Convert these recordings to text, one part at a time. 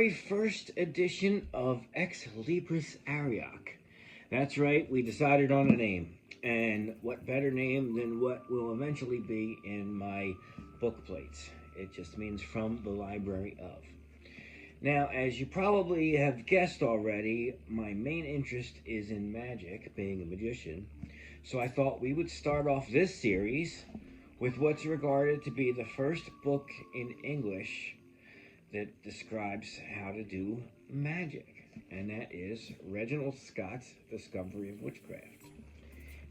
very first edition of Ex Libris Arioch. That's right, we decided on a name. And what better name than what will eventually be in my book plates? It just means from the library of. Now, as you probably have guessed already, my main interest is in magic, being a magician. So I thought we would start off this series with what's regarded to be the first book in English that describes how to do magic, and that is Reginald Scot's Discoverie of Witchcraft.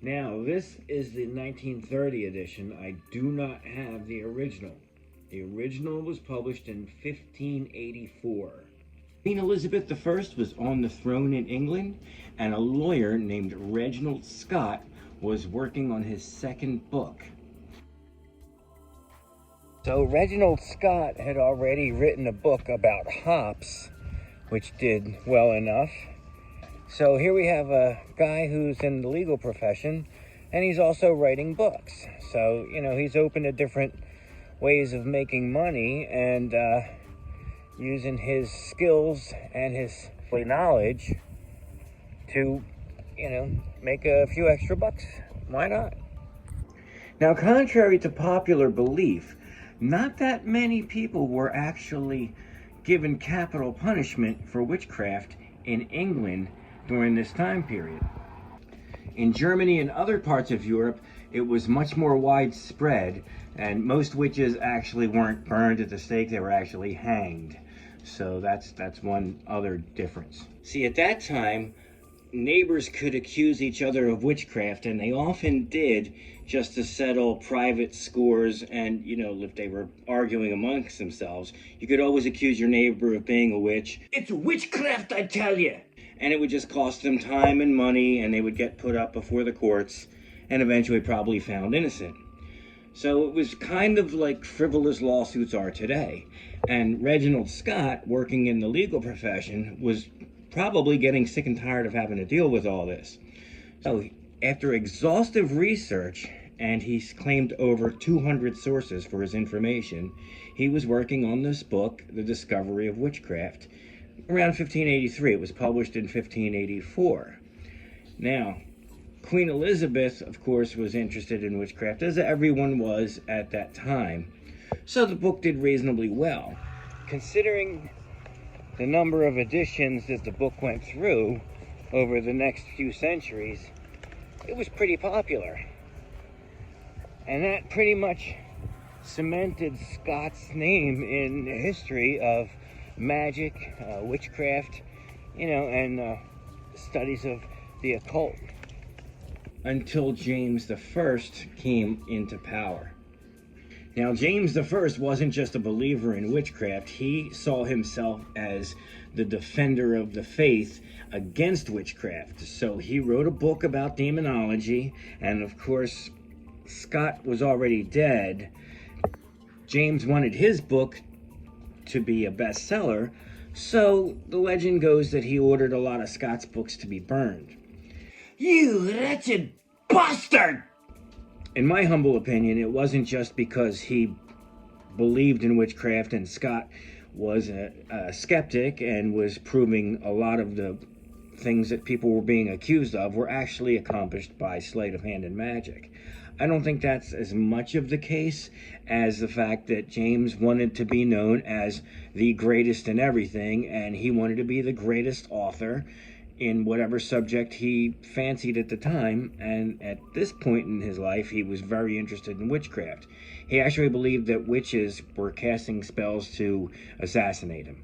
Now, this is the 1930 edition. I do not have the original. The original was published in 1584. Queen Elizabeth I was on the throne in England, and a lawyer named Reginald Scot was working on his second book. So Reginald Scot had already written a book about hops, which did well enough. So here we have a guy who's in the legal profession, and he's also writing books. So, he's open to different ways of making money and using his skills and his knowledge to, make a few extra bucks. Why not? Now, contrary to popular belief, not that many people were actually given capital punishment for witchcraft in England during this time period. In Germany and other parts of Europe, it was much more widespread, and most witches actually weren't burned at the stake, they were actually hanged. So that's one other difference. See, at that time, neighbors could accuse each other of witchcraft, and they often did, just to settle private scores. And if they were arguing amongst themselves, you could always accuse your neighbor of being a witch. It's witchcraft, I tell you. And it would just cost them time and money, and they would get put up before the courts and eventually probably found innocent. So it was kind of like frivolous lawsuits are today. And Reginald Scot, working in the legal profession, was probably getting sick and tired of having to deal with all this. So after exhaustive research, and he's claimed over 200 sources for his information, he was working on this book, The Discoverie of Witchcraft, around 1583. It was published in 1584. Now, Queen Elizabeth, of course, was interested in witchcraft, as everyone was at that time. So the book did reasonably well. Considering the number of editions that the book went through over the next few centuries, it was pretty popular. And that pretty much cemented Scott's name in the history of magic, witchcraft, and studies of the occult. Until James I came into power. Now, James I wasn't just a believer in witchcraft. He saw himself as the defender of the faith against witchcraft. So he wrote a book about demonology, and of course, Scot was already dead. James wanted his book to be a bestseller, so the legend goes that he ordered a lot of Scot's books to be burned. You wretched bastard! In my humble opinion, it wasn't just because he believed in witchcraft and Scot was a skeptic and was proving a lot of the things that people were being accused of were actually accomplished by sleight of hand and magic. I don't think that's as much of the case as the fact that James wanted to be known as the greatest in everything, and he wanted to be the greatest author in whatever subject he fancied at the time. And at this point in his life, he was very interested in witchcraft. He actually believed that witches were casting spells to assassinate him.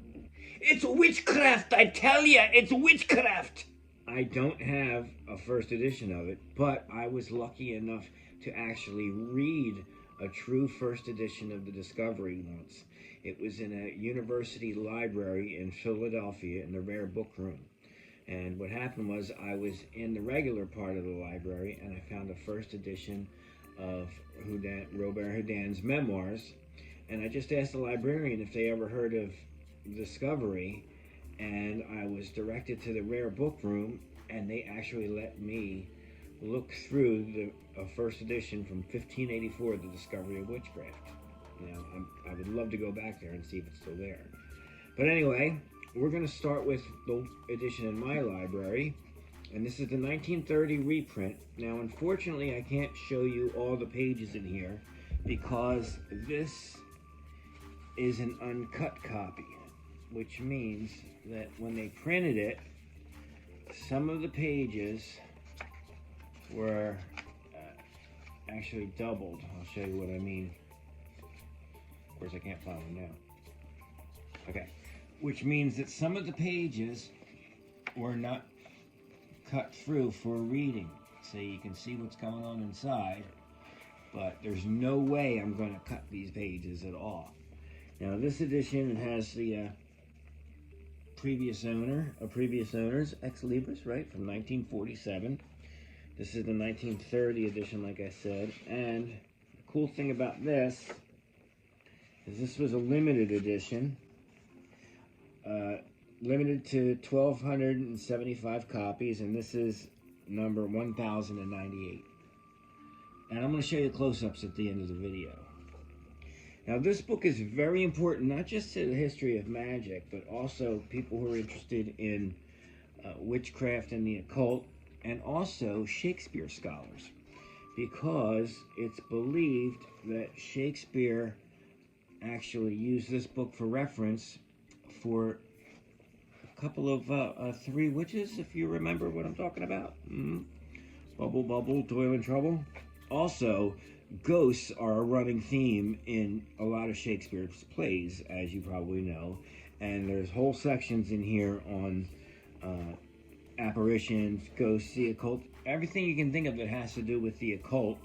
It's witchcraft, I tell you, it's witchcraft! I don't have a first edition of it, but I was lucky enough to actually read a true first edition of the Discoverie once. It was in a university library in Philadelphia in the rare book room. And what happened was I was in the regular part of the library, and I found a first edition of Robert Houdin's memoirs, and I just asked the librarian if they ever heard of Discoverie, and I was directed to the rare book room, and they actually let me look through the first edition from 1584, The Discoverie of Witchcraft. Now, I would love to go back there and see if it's still there. But anyway, we're going to start with the edition in my library, and this is the 1930 reprint. Now, unfortunately, I can't show you all the pages in here because this is an uncut copy, which means that when they printed it, some of the pages were actually doubled. I'll show you what I mean. Of course, I can't find them now. Okay, which means that some of the pages were not cut through for reading. So you can see what's going on inside, but there's no way I'm going to cut these pages at all. Now, this edition has the previous owner's ex Libris, right, from 1947. This is the 1930 edition, like I said, and the cool thing about this is this was a limited edition, limited to 1,275 copies, and this is number 1098. And I'm going to show you close-ups at the end of the video. Now, this book is very important, not just to the history of magic, but also people who are interested in witchcraft and the occult, and also Shakespeare scholars, because it's believed that Shakespeare actually used this book for reference for a couple of three witches, if you remember what I'm talking about. Bubble, bubble, toil and trouble. Also, ghosts are a running theme in a lot of Shakespeare's plays, as you probably know, and there's whole sections in here on apparitions, ghosts, the occult. Everything you can think of that has to do with the occult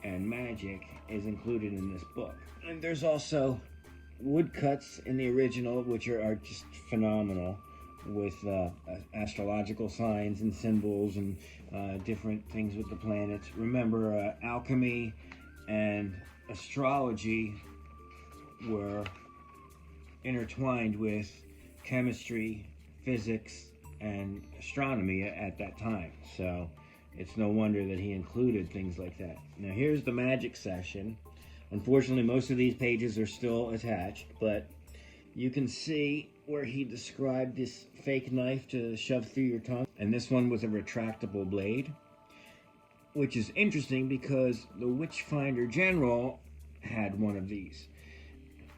and magic is included in this book. And there's also woodcuts in the original, which are just phenomenal, with astrological signs and symbols and different things with the planets. Remember, alchemy and astrology were intertwined with chemistry, physics, and astronomy at that time. So it's no wonder that he included things like that. Now, here's the magic section. Unfortunately, most of these pages are still attached, but you can see where he described this fake knife to shove through your tongue. And this one was a retractable blade, which is interesting because the Witchfinder General had one of these.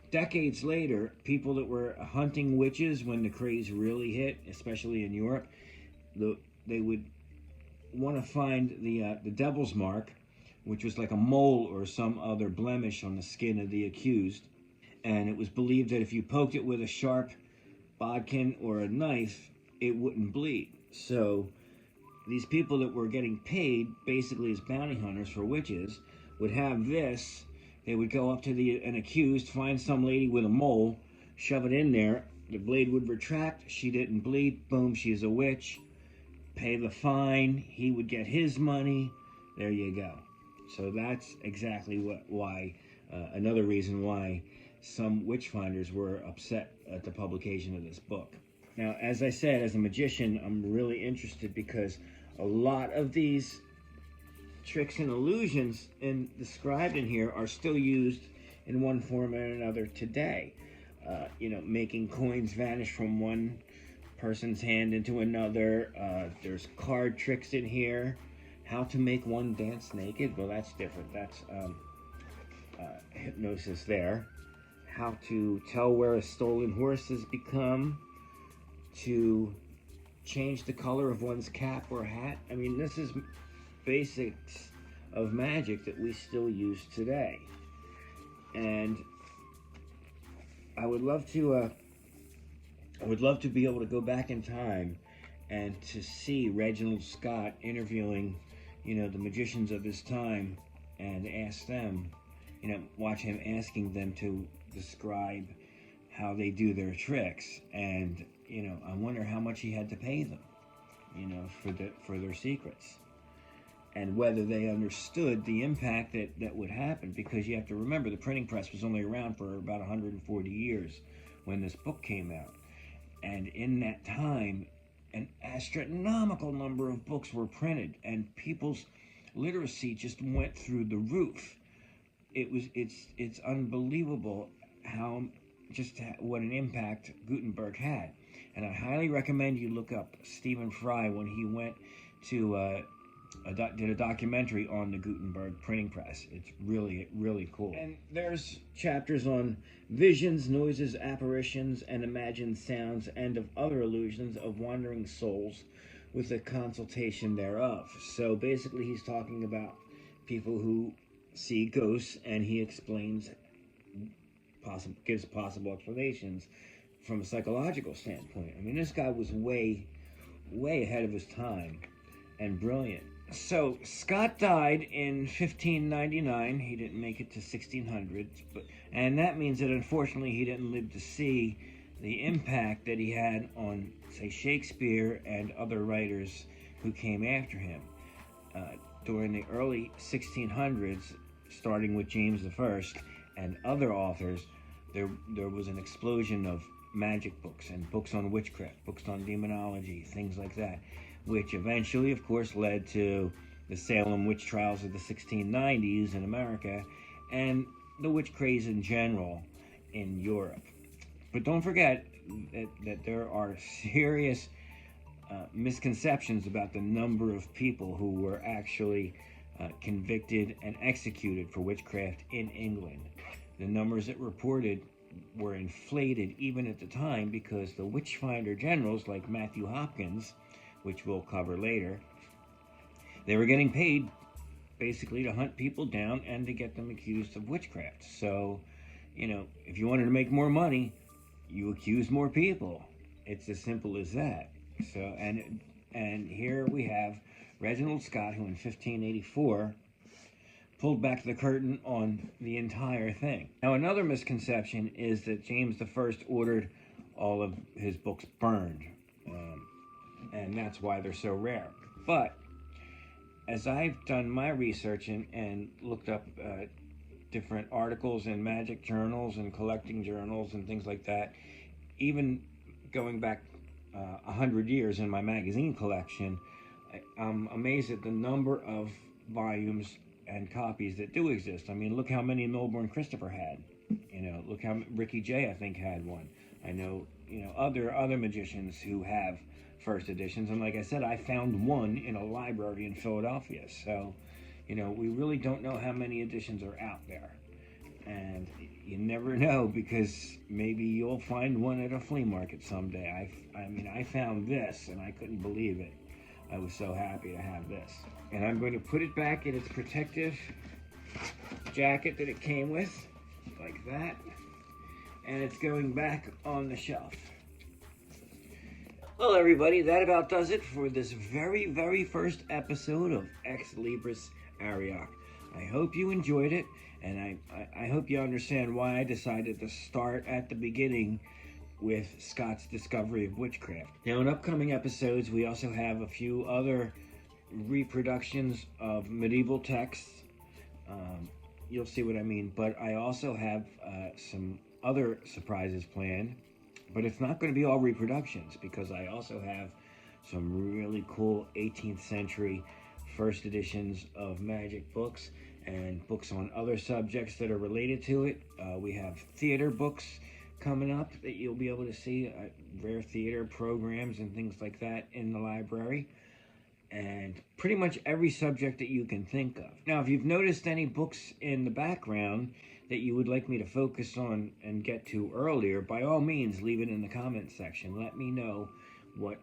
Decades later, people that were hunting witches when the craze really hit, especially in Europe, they would want to find the devil's mark, which was like a mole or some other blemish on the skin of the accused. And it was believed that if you poked it with a sharp bodkin or a knife, it wouldn't bleed. So these people that were getting paid basically as bounty hunters for witches would have this. They would go up to an accused, find some lady with a mole, shove it in there, the blade would retract, she didn't bleed, boom, she's a witch, pay the fine, he would get his money, there you go. So that's exactly why another reason why some witchfinders were upset at the publication of this book. Now, as I said, as a magician, I'm really interested because a lot of these tricks and illusions described in here are still used in one form or another today. Making coins vanish from one person's hand into another. There's card tricks in here. How to make one dance naked. Well, that's different. That's hypnosis there. How to tell where a stolen horse has become. To change the color of one's cap or hat. I mean, this is basics of magic that we still use today. And I would love to be able to go back in time and to see Reginald Scot interviewing, the magicians of his time and ask them, watch him asking them to describe how they do their tricks. And, I wonder how much he had to pay them, for their secrets. And whether they understood the impact that would happen, because you have to remember the printing press was only around for about 140 years when this book came out. And in that time, an astronomical number of books were printed, and people's literacy just went through the roof. It's unbelievable what an impact Gutenberg had. And I highly recommend you look up Stephen Fry when he went to did a documentary on the Gutenberg printing press. It's really, really cool. And there's chapters on visions, noises, apparitions, and imagined sounds, and of other illusions of wandering souls with a consultation thereof. So basically he's talking about people who see ghosts, and he explains, gives possible explanations from a psychological standpoint. I mean, this guy was way ahead of his time and brilliant. So Scot died in 1599. He didn't make it to 1600s, and that means that unfortunately he didn't live to see the impact that he had on, say, Shakespeare and other writers who came after him. During the early 1600s, starting with James I and other authors, there was an explosion of magic books and books on witchcraft, books on demonology, things like that, which eventually, of course, led to the Salem witch trials of the 1690s in America and the witch craze in general in Europe. But don't forget that there are serious misconceptions about the number of people who were actually convicted and executed for witchcraft in England. The numbers that reported were inflated even at the time because the witchfinder generals like Matthew Hopkins, which we'll cover later, they were getting paid basically to hunt people down and to get them accused of witchcraft. So, you know, if you wanted to make more money, you accuse more people. It's as simple as that. So, and here we have Reginald Scot, who in 1584 pulled back the curtain on the entire thing. Now, another misconception is that James I ordered all of his books burned, and that's why they're so rare. But as I've done my research and looked up different articles in magic journals and collecting journals and things like that, even going back 100 years in my magazine collection, I'm amazed at the number of volumes and copies that do exist. I mean, look how many Milbourne Christopher had. You know, look how Ricky Jay, I think, had one. I know, you know, other magicians who have first editions, and like I said, I found one in a library in Philadelphia. So, you know, we really don't know how many editions are out there, and you never know, because maybe you'll find one at a flea market someday. I mean, I found this and I couldn't believe it. I was so happy to have this, and I'm going to put it back in its protective jacket that it came with, like that, and it's going back on the shelf. Well, everybody, that about does it for this very first episode of Ex Libris Arioch. I hope you enjoyed it, and I hope you understand why I decided to start at the beginning with Scot's discovery of witchcraft. Now, in upcoming episodes, we also have a few other reproductions of medieval texts. You'll see what I mean, but I also have some other surprises planned. But it's not going to be all reproductions, because I also have some really cool 18th century first editions of magic books and books on other subjects that are related to it. We have theater books coming up that you'll be able to see, rare theater programs and things like that in the library, and pretty much every subject that you can think of. Now, if you've noticed any books in the background that you would like me to focus on and get to earlier, by all means, leave it in the comment section. Let me know what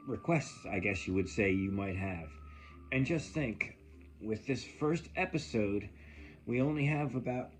requests, I guess you would say, you might have. And just think, with this first episode, we only have about,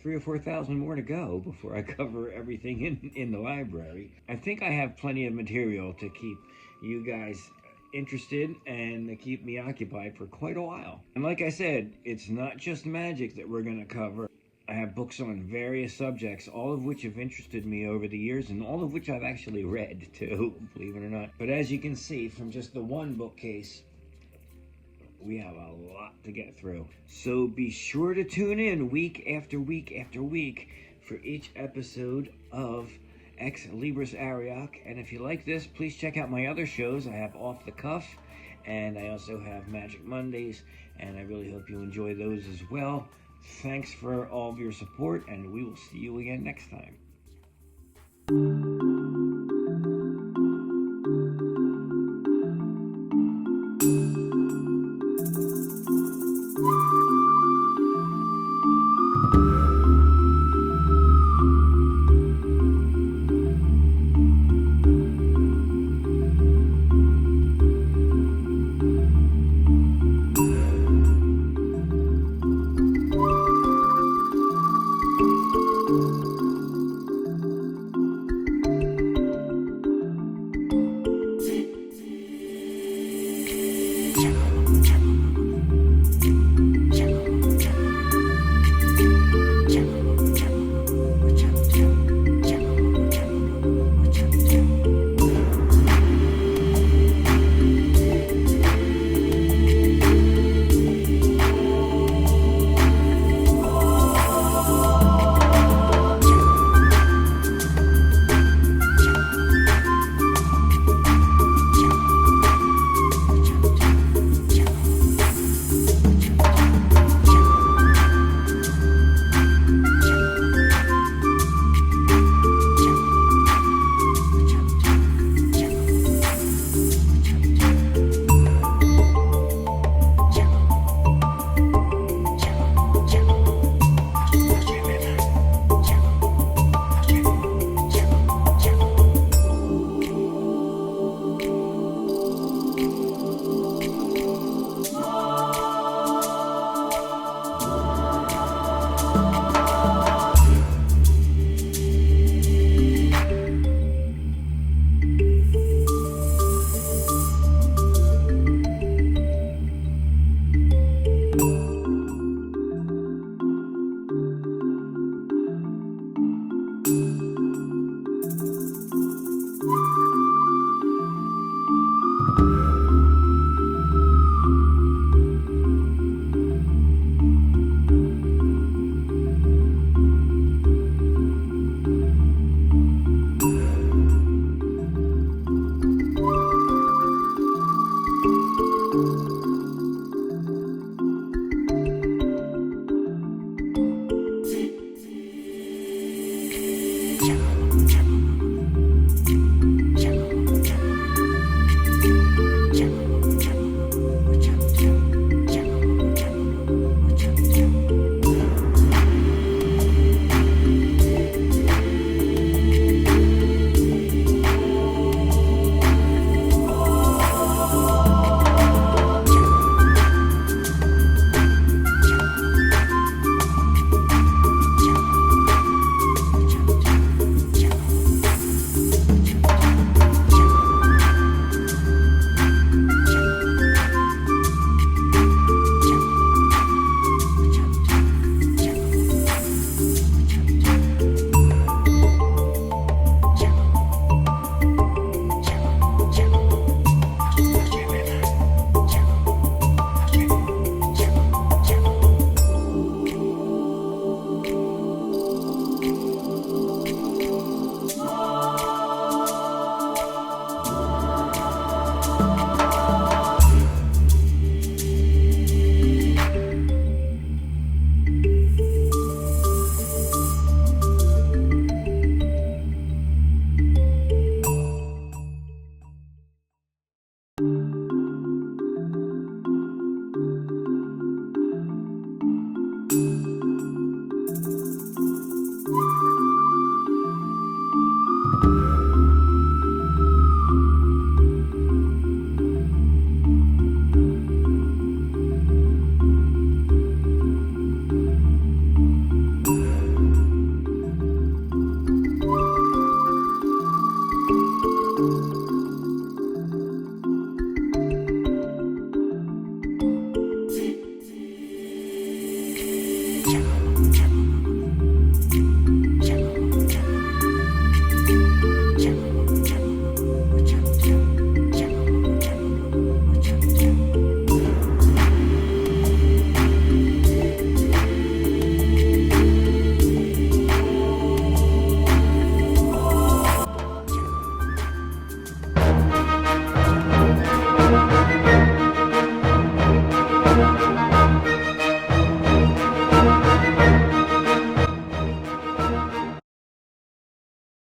3,000 or 4,000 more to go before I cover everything in the library. I think I have plenty of material to keep you guys interested and to keep me occupied for quite a while. And like I said, it's not just magic that we're going to cover. I have books on various subjects, all of which have interested me over the years, and all of which I've actually read too, believe it or not. But as you can see from just the one bookcase, we have a lot to get through. So be sure to tune in week after week after week for each episode of Ex Libris Arioch. And if you like this, please check out my other shows. I have Off the Cuff, and I also have Magic Mondays, and I really hope you enjoy those as well. Thanks for all of your support, and we will see you again next time.